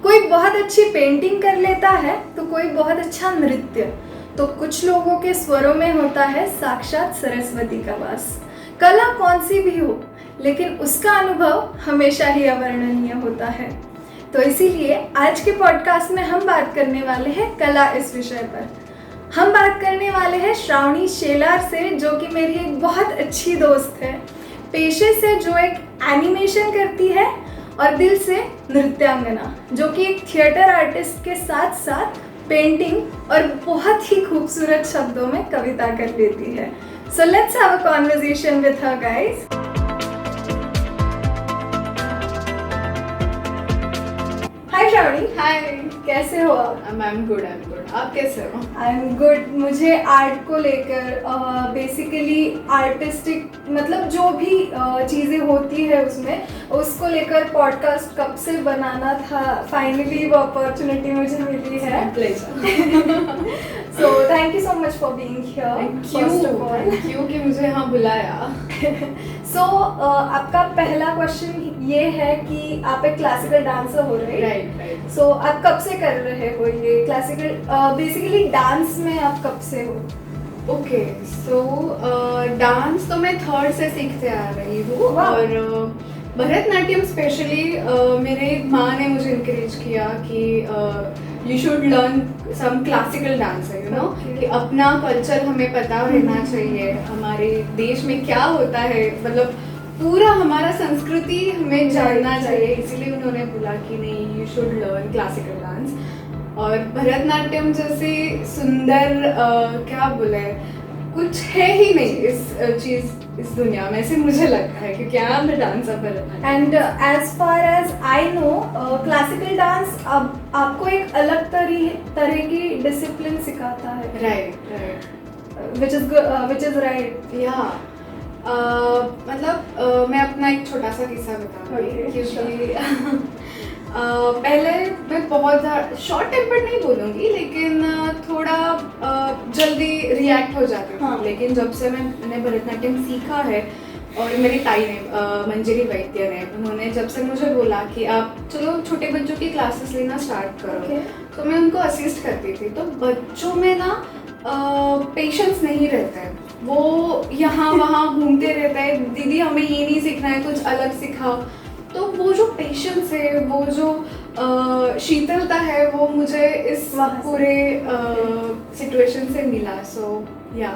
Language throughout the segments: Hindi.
कोई बहुत अच्छी पेंटिंग कर लेता है तो कोई बहुत अच्छा नृत्य, तो कुछ लोगों के स्वरों में होता है साक्षात सरस्वती का वास। कला कौन सी भी हो, लेकिन उसका अनुभव हमेशा ही अवर्णनीय होता है। तो इसीलिए आज के पॉडकास्ट में हम बात करने वाले हैं कला इस विषय पर। हम बात करने वाले हैं श्रावणी शेलार से, जो कि मेरी एक बहुत अच्छी दोस्त है। पेशे से जो एक एनिमेशन करती है और दिल से नृत्यांगना, जो कि एक थिएटर आर्टिस्ट के साथ साथ पेंटिंग और बहुत ही खूबसूरत शब्दों में कविता कर लेती है। So let's have a conversation with her guys. Hi Shravani. Hi, कैसे हो आप? I am good. आप कैसे हो? I am good. मुझे आर्ट को लेकर बेसिकली आर्टिस्टिक मतलब जो भी चीज़ें होती है उसमें उसको लेकर पॉडकास्ट कब से बनाना था, फाइनली वो अपॉर्चुनिटी मुझे मिली है। So thank you so much for being here. Thank you कि मुझे यहाँ बुलाया। सो आपका पहला क्वेश्चन ये है कि आप एक क्लासिकल डांसर हो रहे हैं, राइट। सो आप कब से कर रहे हो ये क्लासिकल, बेसिकली डांस में आप कब से हो? ओके, सो डांस तो मैं थर्ड से सीखते आ रही हूँ। और भरतनाट्यम स्पेशली मेरे माँ ने मुझे इनकरेज किया कि you should learn some classical dance है, यू नो, कि अपना कल्चर हमें पता रहना चाहिए, हमारे देश में क्या होता है, मतलब पूरा हमारा संस्कृति हमें जानना चाहिए। इसीलिए उन्होंने बोला कि नहीं, you should learn classical dance. और भरतनाट्यम जैसे सुंदर क्या बोले, कुछ है ही नहीं इस चीज़ इस दुनिया में, ऐसे मुझे लगता है, क्योंकि I am the dancer Bharatanatyam. And as far as I know, classical dance अब आपको एक अलग तरह की डिसिप्लिन सिखाता है। राइट। Which is right. या मतलब मैं अपना एक छोटा सा किस्सा बताऊंगी, क्योंकि पहले मैं बहुत शॉर्ट टेम्पर्ड नहीं बोलूँगी, लेकिन थोड़ा जल्दी रिएक्ट हो जाती हूँ। हाँ। लेकिन जब से मैंने भरतनाट्यम सीखा है, और मेरी ताई ने मंजरी वैद्य ने, उन्होंने जब से मुझे बोला कि आप चलो छोटे बच्चों की क्लासेस लेना स्टार्ट करो, तो मैं उनको असिस्ट करती थी। तो बच्चों में ना पेशेंस नहीं रहता है, वो यहाँ वहाँ घूमते रहते हैं, दीदी हमें ये नहीं सीखना है, कुछ अलग सिखाओ। तो वो जो पेशेंस है, वो जो शीतलता है, वो मुझे इस पूरे सिचुएशन से मिला। सो या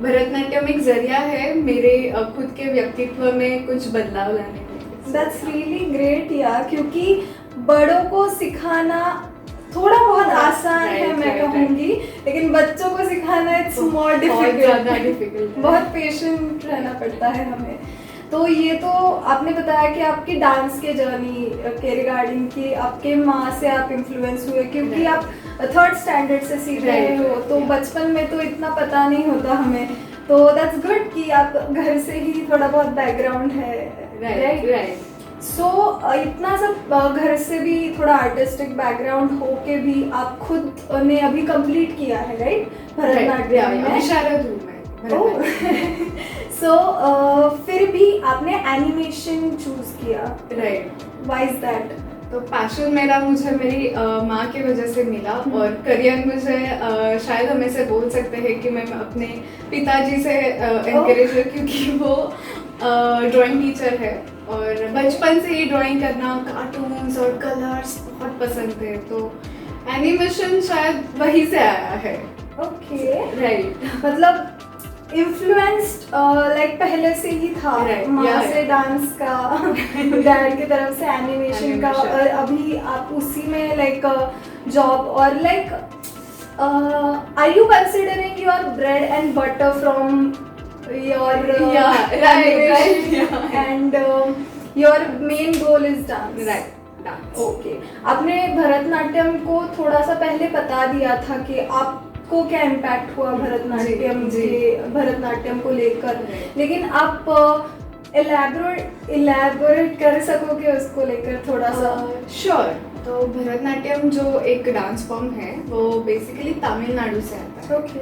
भरतनाट्यम एक जरिया है मेरे खुद के व्यक्तित्व में कुछ बदलाव लाने के। दैट्स रियली ग्रेट यार, क्योंकि बड़ों को सिखाना थोड़ा बहुत आसान है, मैं कहूँगी, लेकिन बच्चों को सिखाना इट्स मोर डिफिकल्ट। बहुत पेशेंट रहना पड़ता है हमें। तो ये तो आपने बताया कि आपकी डांस के जर्नी के रिगार्डिंग कि आपके माँ से आप इन्फ्लुएंस हुए, क्योंकि आप थर्ड स्टैंडर्ड से सीख रहे हो, तो बचपन में तो इतना पता नहीं होता हमें। तो दैट्स गुड कि आप घर से ही थोड़ा बहुत बैकग्राउंड है। राइट। सो इतना सब घर से भी थोड़ा आर्टिस्टिक बैकग्राउंड हो के भी आप खुद ने अभी कंप्लीट किया है, राइट? भरतनाट्यम में शारद हूँ मैं। सो फिर भी आपने एनिमेशन चूज किया, राइट? Why is that? तो पैशन मेरा मुझे मेरी माँ की वजह से मिला, और करियर मुझे शायद हम ऐसे बोल सकते हैं कि मैं अपने पिताजी से एनकरेज हूँ, क्योंकि वो ड्राइंग टीचर है, और बचपन से ही ड्राइंग करना, कार्टून्स और कलर्स बहुत पसंद थे। तो एनिमेशन शायद वहीं से आया है। Okay, right. मतलब इन्फ्लुएंस्ड लाइक पहले से ही था, माँ से डांस का, डैड की तरफ से एनिमेशन का, और अभी आप उसी में लाइक जॉब, और like are you considering your bread and butter from your animation and your main goal is dance, right? Okay. आपने भरतनाट्यम को थोड़ा सा पहले बता दिया था कि आपको क्या इम्पैक्ट हुआ भरतनाट्यम को लेकर, लेकिन आप इलैबोरेट कर सकोगे उसको लेकर थोड़ा सा? श्योर। तो भरतनाट्यम जो एक डांस फॉर्म है, वो बेसिकली तमिलनाडु से आता है। ओके।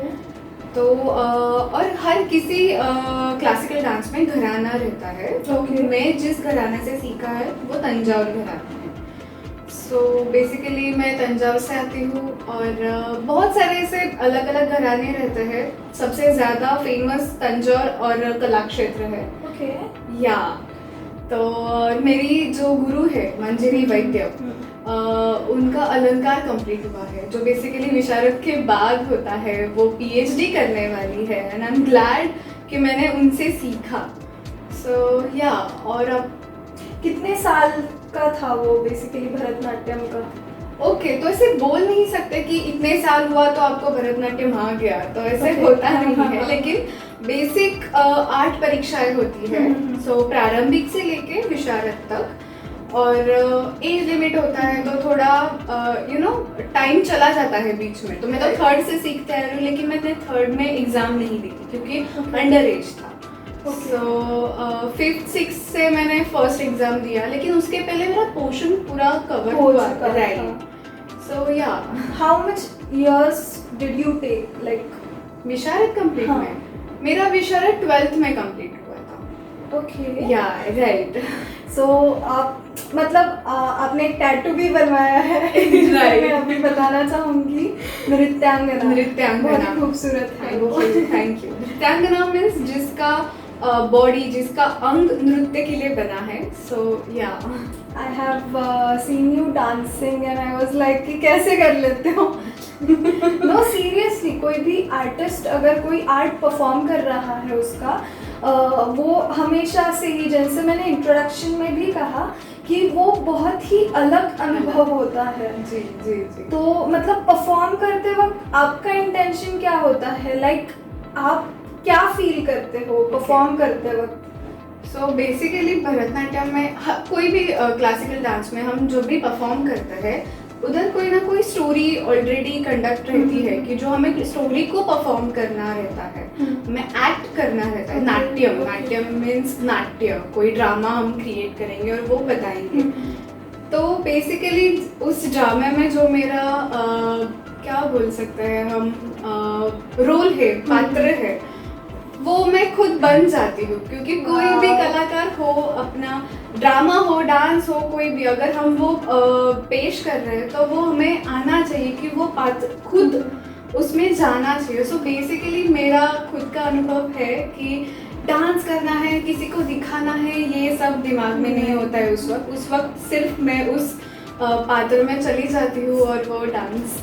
तो और हर किसी क्लासिकल डांस में घराना रहता है। तो मैं जिस घराने से सीखा है वो तंजाउर घराना है। सो बेसिकली मैं तंजावुर से आती हूँ और बहुत सारे ऐसे अलग अलग घराने रहते हैं। सबसे ज़्यादा फेमस तंजौर और कला क्षेत्र है। ओके। या तो मेरी जो गुरु है मंजरी वैद्य, उनका अलंकार कंप्लीट हुआ है, जो बेसिकली विशारद के बाद होता है। वो पीएचडी करने वाली है एंड आई एम ग्लैड कि मैंने उनसे सीखा। सो या और अब कितने साल का था वो बेसिकली भरतनाट्यम का? ओके, तो ऐसे बोल नहीं सकते कि इतने साल हुआ तो आपको भरतनाट्यम आ गया, तो ऐसे Okay. होता नहीं हाँ, है। हाँ। लेकिन बेसिक 8 परीक्षाएं होती है। सो प्रारंभिक से लेके विशारद तक, और एज लिमिट होता है, तो थोड़ा टाइम चला जाता है बीच में। तो मैं तो थर्ड से सीखते आ रही हूँ, लेकिन मैंने थर्ड में एग्जाम नहीं दी थी क्योंकि अंडर एज था। सो 5th 6th से मैंने फर्स्ट एग्जाम दिया, लेकिन उसके पहले मेरा पोर्शन पूरा कवर हो हुआ। चुका था। राइट। सो या how much years did you take like? विशारद कंप्लीट हाँ। में मेरा विशारद 12th में कंप्लीट हुआ था। ओके। या राइट। सो आप मतलब आपने एक टैटू भी बनवाया है जिसे Right. मैं अभी बताना चाहूंगी। नृत्यांगना। नृत्यांगना। बहुत ही खूबसूरत है वो। Thank you. नृत्यांगना मीन्स जिसका बॉडी, जिसका अंग नृत्य के लिए बना है। सो या आई have seen you dancing and I was like कि कैसे कर लेते हो? नो सीरियसली, कोई भी आर्टिस्ट अगर कोई आर्ट परफॉर्म कर रहा है उसका वो हमेशा से ही, जैसे मैंने इंट्रोडक्शन में भी कहा, कि वो बहुत ही अलग अनुभव होता है। जी जी जी। तो मतलब परफॉर्म करते वक्त आपका इंटेंशन क्या होता है? लाइक आप क्या फील करते हो परफॉर्म करते वक्त? सो बेसिकली भरतनाट्यम में कोई भी क्लासिकल डांस में हम जो भी परफॉर्म करते हैं, उधर कोई ना कोई स्टोरी ऑलरेडी कंडक्ट रहती है कि जो हमें स्टोरी को परफॉर्म करना रहता है, हमें एक्ट करना रहता है। नाट्यम, नाट्यम मीन्स नाट्य, कोई ड्रामा हम क्रिएट करेंगे और वो बताएंगे। तो बेसिकली उस ड्रामे में जो मेरा क्या बोल सकते हैं हम, रोल है, पात्र है, वो मैं खुद बन जाती हूँ। क्योंकि कोई भी कलाकार हो, अपना ड्रामा हो, डांस हो, कोई भी, अगर हम वो पेश कर रहे हैं तो वो हमें आना चाहिए कि वो पात्र खुद उसमें जाना चाहिए। सो बेसिकली मेरा खुद का अनुभव है कि डांस करना है, किसी को दिखाना है, ये सब दिमाग में नहीं होता है उस वक्त सिर्फ मैं उस पात्र में चली जाती हूँ और वो डांस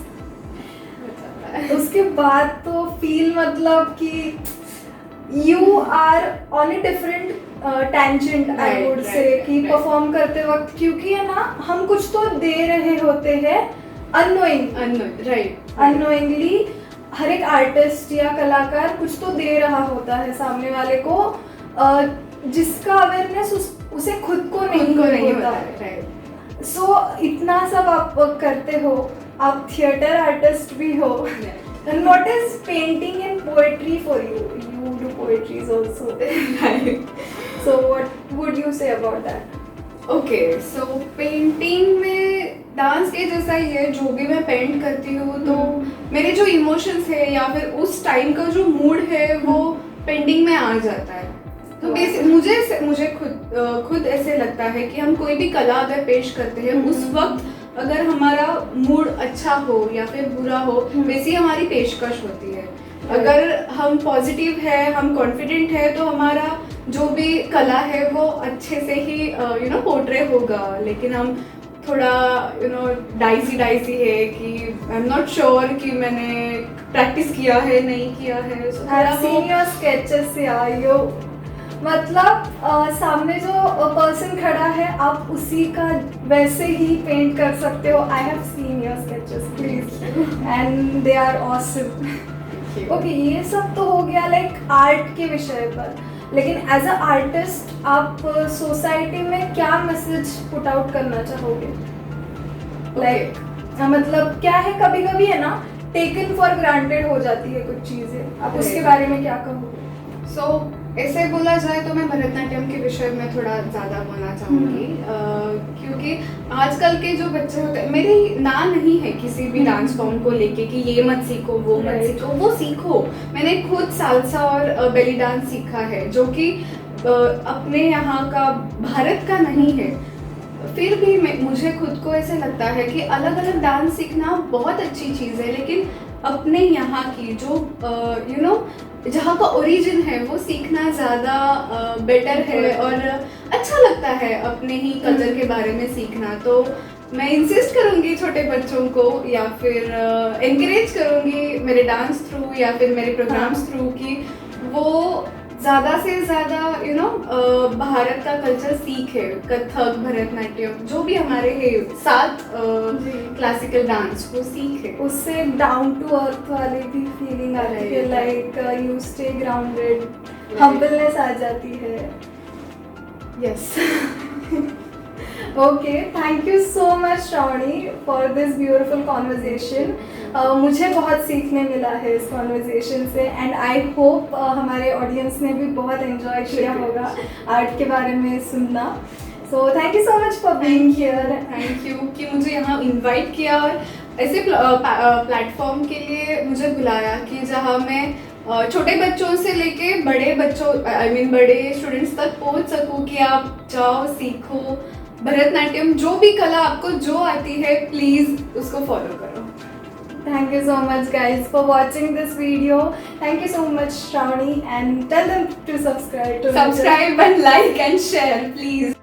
हो जाता है। उसके बाद तो फील मतलब कि you are on a different tangent, I would say, कि परफॉर्म करते वक्त, क्योंकि है ना, हम कुछ तो दे रहे होते हैं अननोइंगली। हर एक आर्टिस्ट या कलाकार कुछ तो दे रहा होता है सामने वाले को, जिसका अवेयरनेस उसे खुद को नहीं होता है। सो इतना सब आप करते हो, आप थिएटर आर्टिस्ट भी हो। And what is painting and poetry for you? You do poetries also. Right. So what would you say about that? Okay, so painting में डांस के जैसा ही है। जो भी मैं पेंट करती हूँ तो मेरे जो इमोशंस है या फिर उस टाइम का जो मूड है वो पेंटिंग में आ जाता है। तो बेसिक मुझे खुद ऐसे लगता है कि हम कोई भी कला अगर पेश करते हैं, उस वक्त अगर हमारा मूड अच्छा हो या फिर बुरा हो, वैसी हमारी पेशकश होती है। अगर हम पॉजिटिव है, हम कॉन्फिडेंट है, तो हमारा जो भी कला है वो अच्छे से ही पोर्ट्रे होगा। लेकिन हम थोड़ा डाइसी है कि आई एम नॉट श्योर कि मैंने प्रैक्टिस किया है नहीं किया है। So, I've seen your sketches, yeah, मतलब सामने जो पर्सन खड़ा है, आप उसी का वैसे ही पेंट कर सकते हो। I have seen your sketches please and they are awesome. Okay, ये सब तो हो गया लाइक आर्ट के विषय पर, लेकिन एज अ आर्टिस्ट आप सोसाइटी में क्या मैसेज पुट आउट करना चाहोगे? लाइक मतलब क्या है, कभी कभी है ना, टेकन फॉर ग्रांटेड हो जाती है कुछ चीजें, आप उसके बारे में क्या कहोगे? सो ऐसे बोला जाए तो मैं भरतनाट्यम के विषय में थोड़ा ज़्यादा बोलना चाहूँगी, क्योंकि आजकल के जो बच्चे होते हैं, मेरी ना नहीं है किसी भी डांस फॉर्म को लेके कि ये मत सीखो, वो मत सीखो, वो सीखो। मैंने खुद सालसा और बेली डांस सीखा है, जो कि अपने यहाँ का, भारत का नहीं है। फिर भी मुझे खुद को ऐसे लगता है कि अलग अलग डांस सीखना बहुत अच्छी चीज़ है, लेकिन अपने यहाँ की जो जहाँ का ओरिजिन है वो सीखना ज़्यादा बेटर है और अच्छा लगता है अपने ही कल्चर के बारे में सीखना। तो मैं इंसिस्ट करूँगी छोटे बच्चों को या फिर एनकरेज करूँगी मेरे डांस थ्रू या फिर मेरे प्रोग्राम्स थ्रू कि वो ज़्यादा से ज़्यादा भारत का कल्चर सीखे, कथक, भरतनाट्यम, जो भी हमारे है 7 क्लासिकल डांस वो सीखे। उससे डाउन टू अर्थ वाली भी फीलिंग आती है, like you stay grounded, humbleness आ जाती है। Yes. Okay, thank you so much Shravani for this beautiful conversation. मुझे बहुत सीखने मिला है इस कॉन्वर्जेशन से एंड आई होप हमारे ऑडियंस ने भी बहुत एंजॉय किया होगा आर्ट के बारे में सुनना। So thank you so much for being here. Thank you कि मुझे यहाँ इनवाइट किया और ऐसे प्लेटफॉर्म के लिए मुझे बुलाया कि जहाँ मैं छोटे बच्चों से लेके बड़े बच्चों बड़े स्टूडेंट्स तक पहुँच सकूँ कि आप जाओ, सीखो भरतनाट्यम, जो भी कला आपको जो आती है प्लीज़ उसको फॉलो करो। Thank you so much guys for watching this video. Thank you so much Shravani and tell them to subscribe to Subscribe and like and share please.